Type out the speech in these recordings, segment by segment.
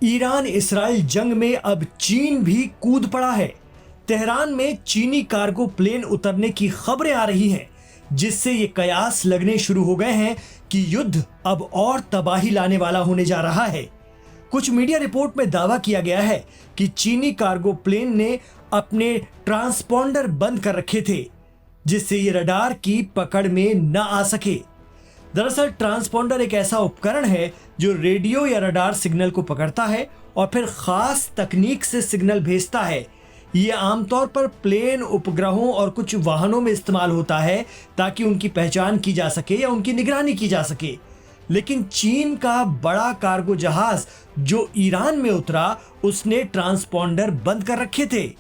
Iran Israel जंग में अब चीन भी कूद पड़ा है। तेहरान में चीनी कार्गो प्लेन उतरने की खबरें आ रही हैं, जिससे ये कयास लगने शुरू हो गए हैं कि युद्ध अब और तबाही लाने वाला होने जा रहा है। कुछ मीडिया रिपोर्ट में दावा किया गया है कि चीनी कार्गो प्लेन ने अपने ट्रांसपॉन्डर बंद कर रखे थे, जिससे ये रडार की पकड़ में न आ सके। दरअसल ट्रांसपॉन्डर एक ऐसा उपकरण है जो रेडियो या रडार सिग्नल को पकड़ता है और फिर खास तकनीक से सिग्नल भेजता है। ये आमतौर पर प्लेन, उपग्रहों और कुछ वाहनों में इस्तेमाल होता है ताकि उनकी पहचान की जा सके या उनकी निगरानी की जा सके। लेकिन चीन का बड़ा कार्गो जहाज जो ईरान में उतरा, उसने ट्रांसपॉन्डर बंद कर रखे थे।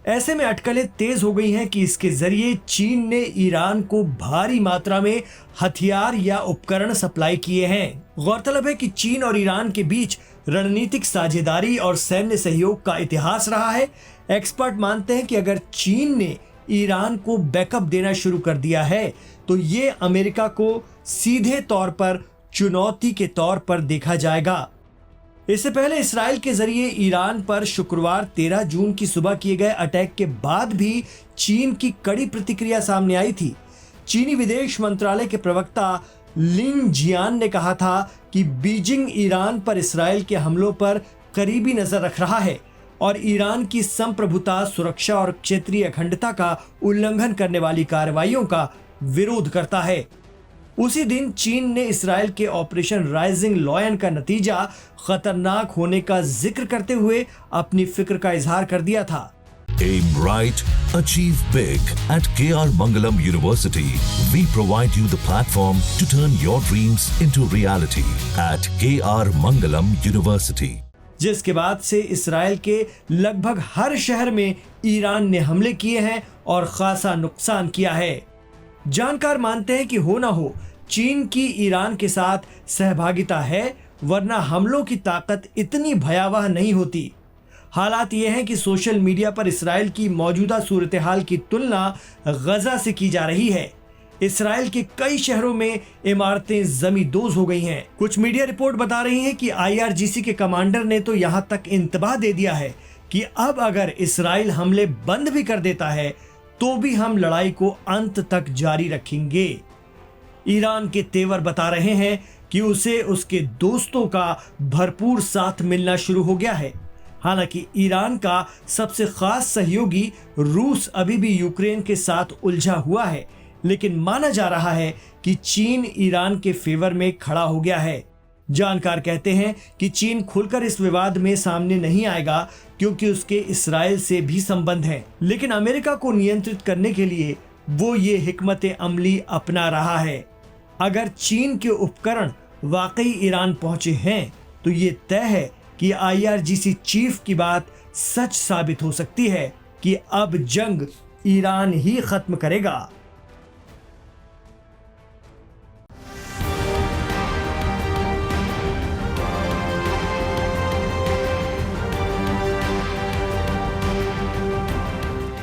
ऐसे में अटकलें तेज हो गई हैं कि इसके जरिए चीन ने ईरान को भारी मात्रा में हथियार या उपकरण सप्लाई किए हैं। गौरतलब है कि चीन और ईरान के बीच रणनीतिक साझेदारी और सैन्य सहयोग का इतिहास रहा है। एक्सपर्ट मानते हैं कि अगर चीन ने ईरान को बैकअप देना शुरू कर दिया है तो ये अमेरिका को सीधे तौर पर चुनौती के तौर पर देखा जाएगा। इससे पहले इसराइल के जरिए ईरान पर शुक्रवार 13 जून की सुबह किए गए अटैक के बाद भी चीन की कड़ी प्रतिक्रिया सामने आई थी। चीनी विदेश मंत्रालय के प्रवक्ता लिन जियान ने कहा था कि बीजिंग ईरान पर इसराइल के हमलों पर करीबी नजर रख रहा है और ईरान की संप्रभुता, सुरक्षा और क्षेत्रीय अखंडता का उल्लंघन करने वाली कार्रवाइयों का विरोध करता है। उसी दिन चीन ने इसराइल के ऑपरेशन राइजिंग लॉयन का नतीजा खतरनाक होने का जिक्र करते हुए अपनी फिक्र का इजहार कर दिया था। Aim right, achieve big. At KR Mangalam University, we provide you the platform to turn your dreams into reality. At KR Mangalam University. जिसके बाद से इसराइल के लगभग हर शहर में ईरान ने हमले किए हैं और खासा नुकसान किया है। जानकार मानते हैं कि हो ना हो चीन की ईरान के साथ सहभागिता है, वरना हमलों की ताकत इतनी भयावह नहीं होती। हालात ये हैं कि सोशल मीडिया पर इसराइल की मौजूदा सूरत हाल की तुलना गजा से की जा रही है। इसराइल के कई शहरों में इमारतें जमींदोज हो गई हैं। कुछ मीडिया रिपोर्ट बता रही हैं कि IRGC के कमांडर ने तो यहां तक इंतबाह दे दिया है कि अब अगर इसराइल हमले बंद भी कर देता है तो भी हम लड़ाई को अंत तक जारी रखेंगे। ईरान के तेवर बता रहे हैं कि उसे उसके दोस्तों का भरपूर साथ मिलना शुरू हो गया है। हालांकि ईरान का सबसे खास सहयोगी रूस अभी भी यूक्रेन के साथ उलझा हुआ है, लेकिन माना जा रहा है कि चीन ईरान के फेवर में खड़ा हो गया है। जानकार कहते हैं कि चीन खुलकर इस विवाद में सामने नहीं आएगा क्योंकि उसके इसराइल से भी संबंध हैं, लेकिन अमेरिका को नियंत्रित करने के लिए वो ये हिकमत अमली अपना रहा है। अगर चीन के उपकरण वाकई ईरान पहुंचे हैं तो ये तय है कि IRGC चीफ की बात सच साबित हो सकती है कि अब जंग ईरान ही खत्म करेगा।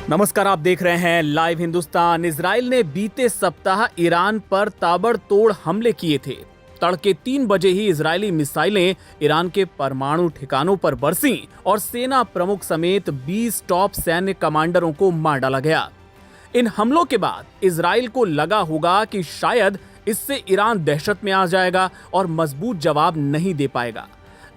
नमस्कार, आप देख रहे हैं लाइव हिंदुस्तान। इजराइल ने बीते सप्ताह ईरान पर ताबड़तोड़ हमले किए थे। तड़के 3 बजे ही इजरायली मिसाइलें ईरान के परमाणु ठिकानों पर बरसीं और सेना प्रमुख समेत 20 टॉप सैन्य कमांडरों को मार डाला गया। इन हमलों के बाद इजराइल को लगा होगा कि शायद इससे ईरान दहशत में आ जाएगा और मजबूत जवाब नहीं दे पाएगा,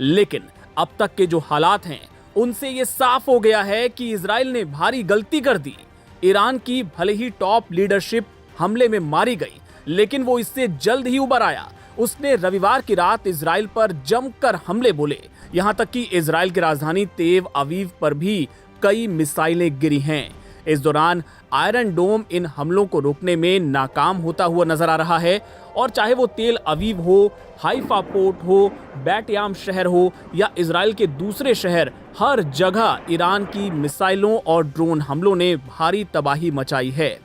लेकिन अब तक के जो हालात हैं उनसे ये साफ हो गया है कि इजराइल ने भारी गलती कर दी। ईरान की भले ही टॉप लीडरशिप हमले में मारी गई, लेकिन वो इससे जल्द ही उबर आया। उसने रविवार की रात इजराइल पर जमकर हमले बोले। यहां तक कि इजराइल की राजधानी तेल अवीव पर भी कई मिसाइलें गिरी हैं। इस दौरान आयरन डोम इन हमलों को रोकने में नाकाम होता हुआ नजर आ रहा है, और चाहे वो तेल अवीव हो, हाइफा पोर्ट हो, बैटयाम शहर हो या इजराइल के दूसरे शहर, हर जगह ईरान की मिसाइलों और ड्रोन हमलों ने भारी तबाही मचाई है।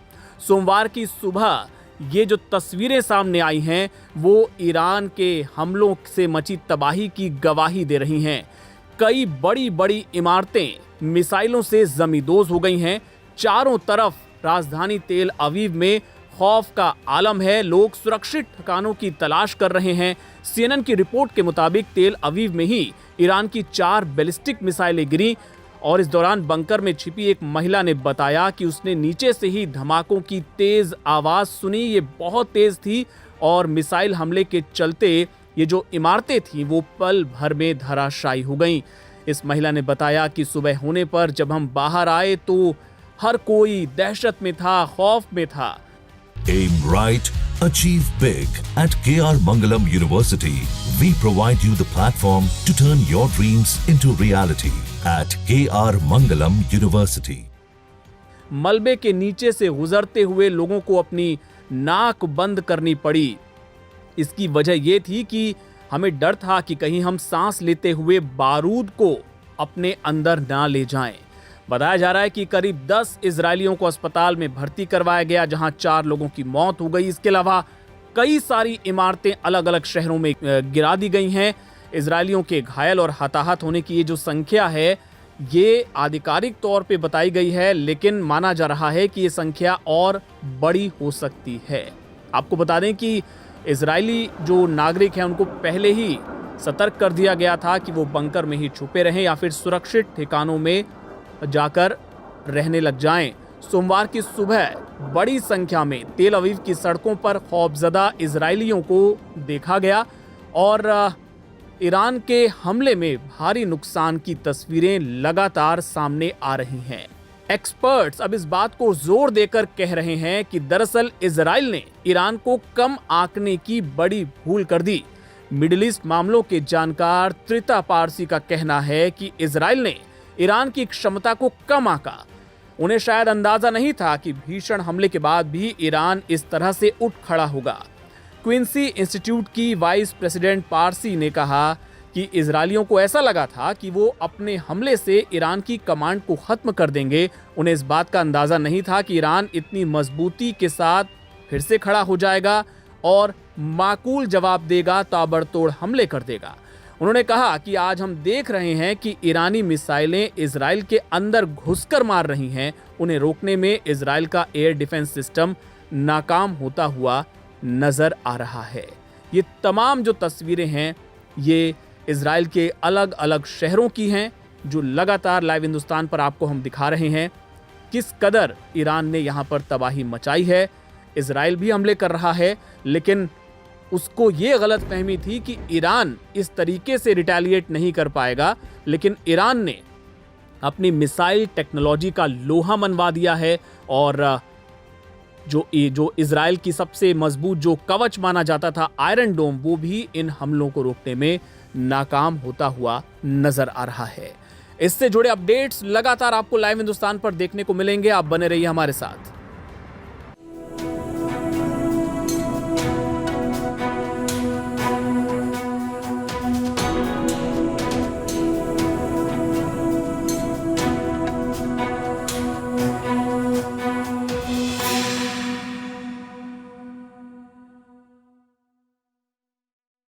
सोमवार की सुबह ये जो तस्वीरें सामने आई हैं वो ईरान के हमलों से मची तबाही की गवाही दे रही हैं। कई बड़ी बड़ी इमारतें मिसाइलों से जमींदोज हो गई हैं। चारों तरफ राजधानी तेल अवीव में खौफ का आलम है। लोग सुरक्षित ठिकानों की तलाश कर रहे हैं। CNN की रिपोर्ट के मुताबिक तेल अवीव में ही ईरान की 4 बैलिस्टिक मिसाइलें गिरी और इस दौरान बंकर में छिपी एक महिला ने बताया कि उसने नीचे से ही धमाकों की तेज आवाज सुनी। ये बहुत तेज थी और मिसाइल हमले के चलते ये जो इमारतें थी वो पल भर में धराशायी हो गईं। इस महिला ने बताया कि सुबह होने पर जब हम बाहर आए तो हर कोई दहशत में था, खौफ में था। Aim right, achieve big. At KR Mangalam University, we provide you the platform to turn your dreams into reality. At KR Mangalam University. मलबे के नीचे से गुजरते हुए लोगों को अपनी नाक बंद करनी पड़ी। इसकी वजह यह थी कि हमें डर था कि कहीं हम सांस लेते हुए बारूद को अपने अंदर ना ले जाएं। बताया जा रहा है कि करीब 10 इजरायलियों को अस्पताल में भर्ती करवाया गया, जहां 4 लोगों की मौत हो गई। इसके अलावा कई सारी इमारतें अलग अलग शहरों में गिरा दी गई हैं। इजरायलियों के घायल और हताहत होने की ये जो संख्या है ये आधिकारिक तौर पे बताई गई है, लेकिन माना जा रहा है कि ये संख्या और बड़ी हो सकती है। आपको बता दें कि इजरायली जो नागरिक हैं उनको पहले ही सतर्क कर दिया गया था कि वो बंकर में ही छुपे रहें या फिर सुरक्षित ठिकानों में जाकर रहने लग जाएं। सोमवार की सुबह बड़ी संख्या में तेल अवीव की सड़कों पर खौफजदा इजरायलियों को देखा गया और ईरान के हमले में भारी नुकसान की तस्वीरें लगातार सामने आ रही हैं। एक्सपर्ट्स अब इस बात को जोर देकर कह रहे हैं कि दरअसल इजराइल ने ईरान को कम आंकने की बड़ी भूल कर दी। मिडिल ईस्ट मामलों के जानकार त्रिता पारसी का कहना है कि इजराइल ने ईरान की क्षमता को कम आंका। उन्हें शायद अंदाजा नहीं था कि भीषण हमले के बाद भी ईरान इस तरह से उठ खड़ा होगा। क्विंसी इंस्टीट्यूट की वाइस प्रेसिडेंट पारसी ने कहा कि इजरायलियों को ऐसा लगा था कि वो अपने हमले से ईरान की कमांड को खत्म कर देंगे। उन्हें इस बात का अंदाजा नहीं था कि ईरान इतनी मजबूती के साथ फिर से खड़ा हो जाएगा और माकूल जवाब देगा, ताबड़तोड़ हमले कर देगा। उन्होंने कहा कि आज हम देख रहे हैं कि ईरानी मिसाइलें इजराइल के अंदर घुसकर मार रही हैं। उन्हें रोकने में इजराइल का एयर डिफेंस सिस्टम नाकाम होता हुआ नजर आ रहा है। ये तमाम जो तस्वीरें हैं ये इजराइल के अलग अलग शहरों की हैं, जो लगातार लाइव हिंदुस्तान पर आपको हम दिखा रहे हैं किस कदर ईरान ने यहाँ पर तबाही मचाई है। इजराइल भी हमले कर रहा है, लेकिन उसको ये गलत फहमी थी कि ईरान इस तरीके से रिटेलिएट नहीं कर पाएगा, लेकिन ईरान ने अपनी मिसाइल टेक्नोलॉजी का लोहा मनवा दिया है और जो इजराइल की सबसे मजबूत जो कवच माना जाता था आयरन डोम, वो भी इन हमलों को रोकने में नाकाम होता हुआ नजर आ रहा है। इससे जुड़े अपडेट्स लगातार आपको लाइव हिंदुस्तान पर देखने को मिलेंगे। आप बने रहिए हमारे साथ।